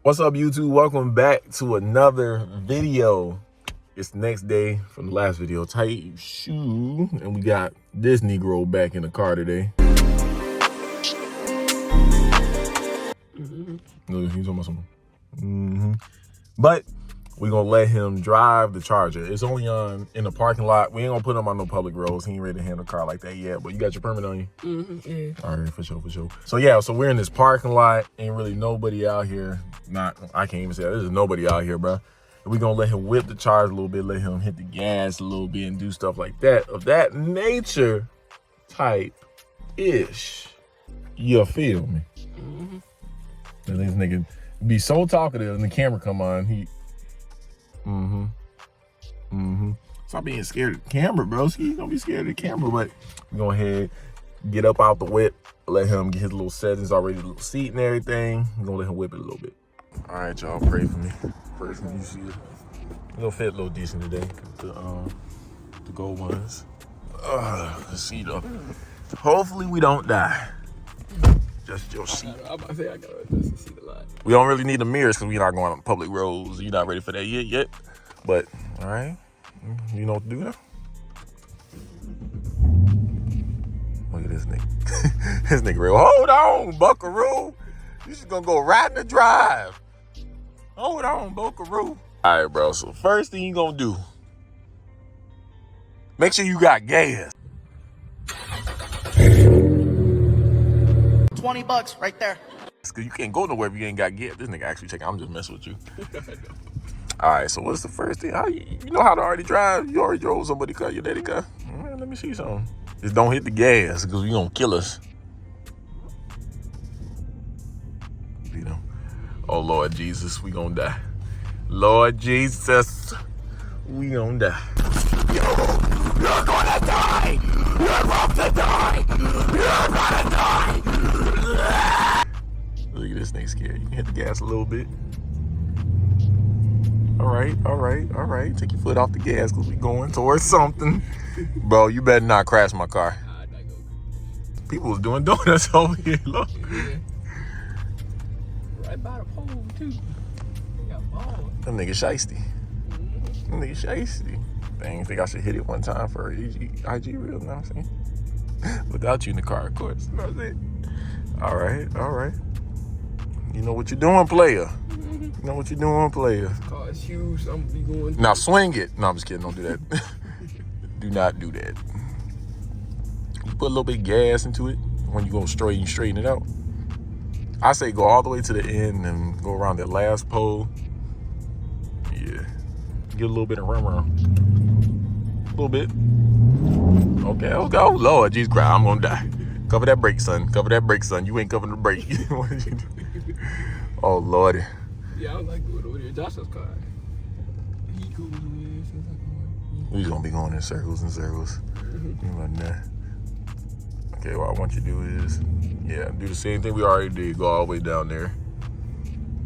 What's up, YouTube? Welcome back to another video. It's the next day from the last video. Tight shoe, and we got this Negro back in the car today. Look, he's almost something. But we're gonna let him drive the Charger. It's only on in the parking lot. We ain't gonna put him on no public roads. He ain't ready to handle a car like that yet. But you got your permit on you? Yeah. All right, for sure. So yeah, so we're in this parking lot. Ain't really nobody out here. I can't even say that. There's nobody out here, bro. And we're gonna let him whip the Charger a little bit, let him hit the gas a little bit and do stuff like that. Of that nature type-ish. You feel me? And this nigga be so talkative and the camera come on. Stop being scared of the camera, bro. You don't be scared of the camera, but we go ahead, get up out the whip, let him get his little settings already, the little seat and everything. We're gonna let him whip it a little bit. All right, y'all, pray for me. Pray for me. You see it. It'll fit a little decent today. The gold ones. Let's see though. Hopefully we don't die. Just your seat. I'm about to say I gotta adjust the seat a lot. We don't really need the mirrors because we're not going on public roads. You're not ready for that yet. But, all right. You know what to do now? Look at this nigga. This nigga real. Hold on, buckaroo. You just gonna go right in the drive. Hold on, buckaroo. All right, bro. So first thing you gonna do, make sure you got gas. $20 right there. Cause you can't go nowhere if you ain't got gas. This nigga actually checking. I'm just messing with you. All right, so what's the first thing? You know how to already drive? You already drove somebody car, your daddy car? Man, let me see something. Just don't hit the gas because you gonna kill us. You know. Oh Lord Jesus, we gonna die. Lord Jesus, we gonna die. You're gonna die. You're about to die. You're gonna die. Look at this thing scared. You can hit the gas a little bit. All right. Take your foot off the gas because we going towards something. Bro, you better not crash my car. People was doing donuts over here, look. Yeah. Right by the pole, too. Got balls. Them niggas shiesty. Them niggas shiesty. Dang, think I should hit it one time for IG reel, you know what I'm saying? Without you in the car, of course. You know what I'm saying? All right. You know what you're doing, player. You know what you're doing, player. Car's huge, I'm gonna be going. Now swing it. No, I'm just kidding. Don't do that. Do not do that. You put a little bit of gas into it when you go straighten it out. I say go all the way to the end and go around that last pole. Yeah. Get a little bit of rim around. A little bit. Okay, let's go. Lord Jesus Christ, I'm gonna die. Cover that brake, son. Cover that brake, son. You ain't covering the brake. What did you do? Oh, Lordy. Yeah, I was like going over there. Josh's car. He goes over there. We gonna be going in circles and circles. Okay, what I want you to do is, yeah, do the same thing we already did. Go all the way down there.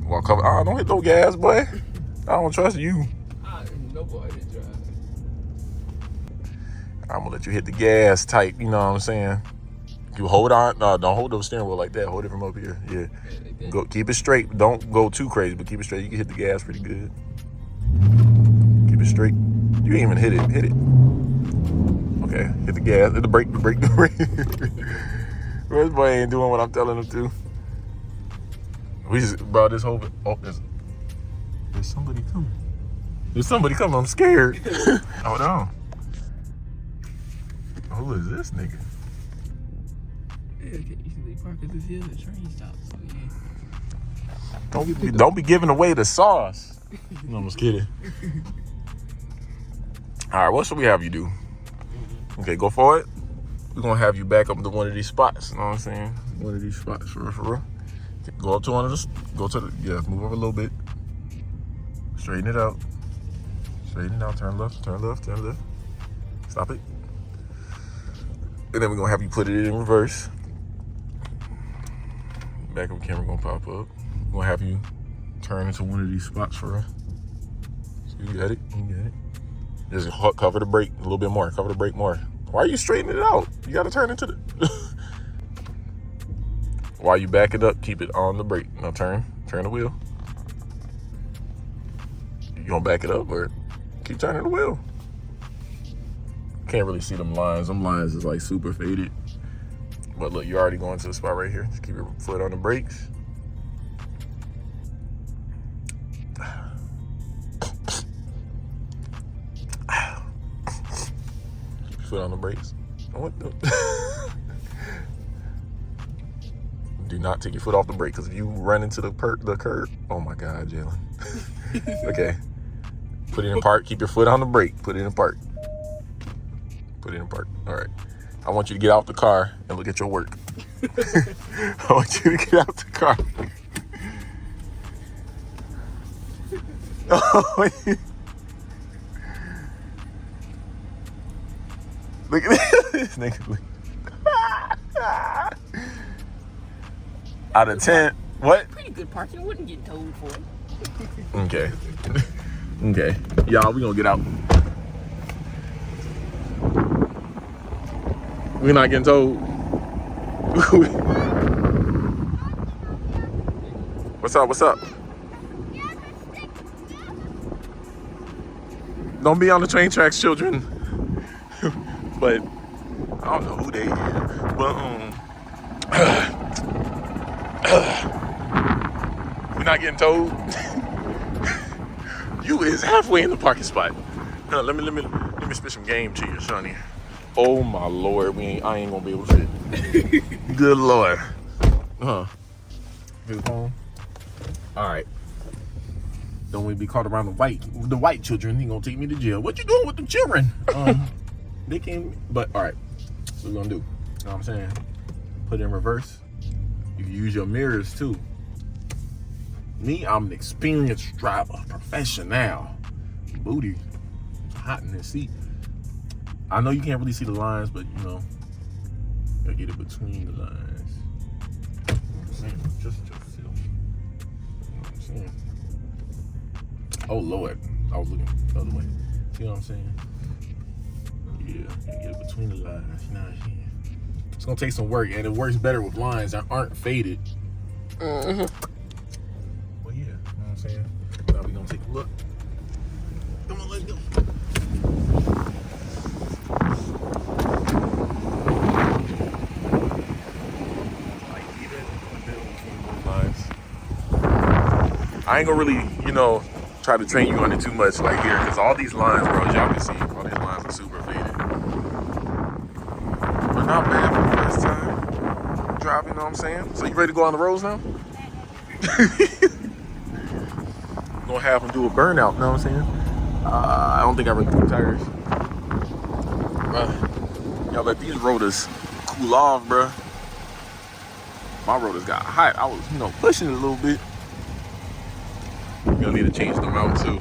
Walk cover. Don't hit no gas, boy. I don't trust you. Nobody drive. I'm gonna let you hit the gas tight. You know what I'm saying? You hold on. No, don't hold the steering wheel like that. Hold it from up here. Yeah. Go. Keep it straight. Don't go too crazy, but keep it straight. You can hit the gas pretty good. Keep it straight. You ain't even hit it. Hit it. Okay. Hit the gas. Hit the brake. The brake. This boy ain't doing what I'm telling him to. We just brought this whole. Oh, there's somebody coming. There's somebody coming. I'm scared. Hold on. Who is this nigga? Yeah, they park at this here train stop. So yeah. Don't be giving away the sauce. No, I'm just kidding. All right, what should we have you do? Okay, go for it. We're gonna have you back up to one of these spots. You know what I'm saying? One of these spots for real. Go up to one of this. Move over a little bit. Straighten it out. Turn left. Stop it. And then we're gonna have you put it in reverse. Back up camera gonna pop up. We're gonna have you turn into one of these spots for us. So you got it. Just cover the brake a little bit more. Cover the brake more. Why are you straightening it out? You gotta turn into the... While you back it up, keep it on the brake. Now turn the wheel. You gonna back it up or keep turning the wheel? Can't really see them lines. Them lines is like super faded. But look, you're already going to the spot right here. Just keep your foot on the brakes. Keep your foot on the brakes. What the? Do not take your foot off the brake, because if you run into the curb, oh my God, Jalen. Okay. Put it in park. Keep your foot on the brake. Put it in park. Put it in park. All right. I want you to get out the car and look at your work. I want you to get out the car. Look at this nigga. Out of 10, what? Pretty good parking. Wouldn't get towed for it. Okay. Okay. Y'all, we gonna get out. We're not getting told. What's up? What's up? Don't be on the train tracks, children. But I don't know who they are. But we're not getting told. You is halfway in the parking spot. Let me spit some game to you, Sonny. Oh my Lord, I ain't gonna be able to fit. Good Lord. His phone. All right. Don't want to be caught around the white children. He gonna take me to jail. What you doing with the children? They came, but all right. What we gonna do? You know what I'm saying? Put it in reverse. You can use your mirrors too. Me, I'm an experienced driver, professional. Booty, hot in this seat. I know you can't really see the lines, but you know, gotta get it between the lines. You know what I'm saying? Just you know what I'm saying? Oh Lord, I was looking the other way. See what I'm saying? Yeah, gotta get it between the lines. You know what I'm saying? It's gonna take some work, and it works better with lines that aren't faded. Well, yeah, you know what I'm saying? Now we gonna take a look. Come on, let's go. I ain't gonna really, you know, try to train you on it too much like here, because all these lines, bro, as y'all can see, all these lines are super faded. But not bad for the first time driving, you know what I'm saying? So you ready to go on the roads now? Gonna have them do a burnout, you know what I'm saying? I don't think I really do tires. Y'all let these rotors cool off, bro. My rotors got hot. I was, you know, pushing it a little bit. You're gonna need to change them out too.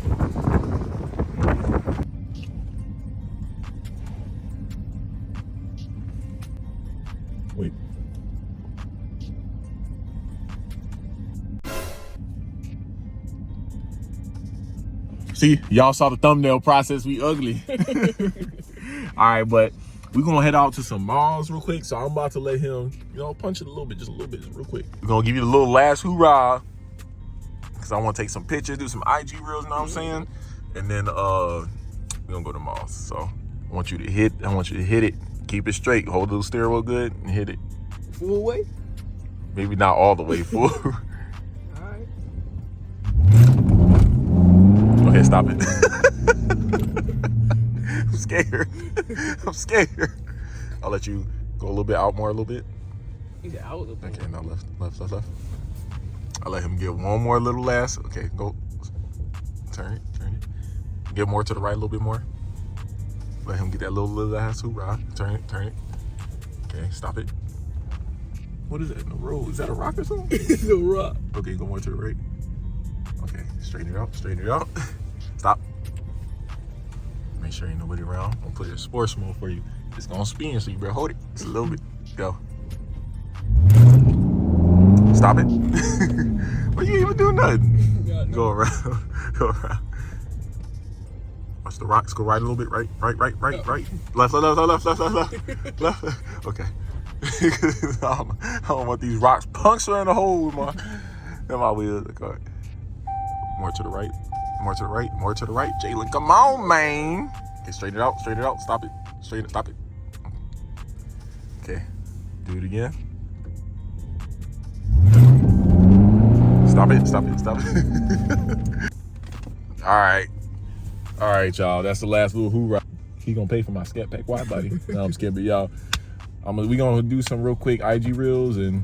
Wait. See, y'all saw the thumbnail process. We ugly. All right, but we're gonna head out to some malls real quick. So I'm about to let him, you know, punch it a little bit, just real quick. We're gonna give you the little last hoorah, because I want to take some pictures, do some IG reels, you know what I'm saying? And then we're gonna go to malls. So I want you to hit it. Keep it straight. Hold the steering wheel good and hit it. Full way? Maybe not all the way full. Alright. Okay, stop it. I'm scared. I'm scared. I'll let you go a little bit out more, a little bit. You said out a little bit. Okay, now left. I'll let him get one more little last. Okay, go. Turn it. Get more to the right a little bit more. Let him get that little last hoorah. Turn it. Okay, stop it. What is that in the road? Is that a rock or something? It's a rock. Okay, go more to the right. Okay, straighten it out. Stop. Make sure ain't nobody around. I'll put it in sports mode for you. It's gonna spin, so you better hold it. Just a little bit. Go. Stop it. Well, you even do nothing. Go around. Watch the rocks go right a little bit. Right. Left. Okay. I don't want these rocks puncturing the hole in my wheels. Okay. More to the right. More to the right. More to the right. Jalen, come on, man. Okay, straighten it out. Straighten it out. Stop it. Straighten it. Stop it. Okay. Do it again. Stop it. Stop it. Stop it. All right. All right, y'all. That's the last little hoorah. He gonna pay for my scat pack wide body. No, I'm scared, but y'all, we gonna do some real quick IG reels and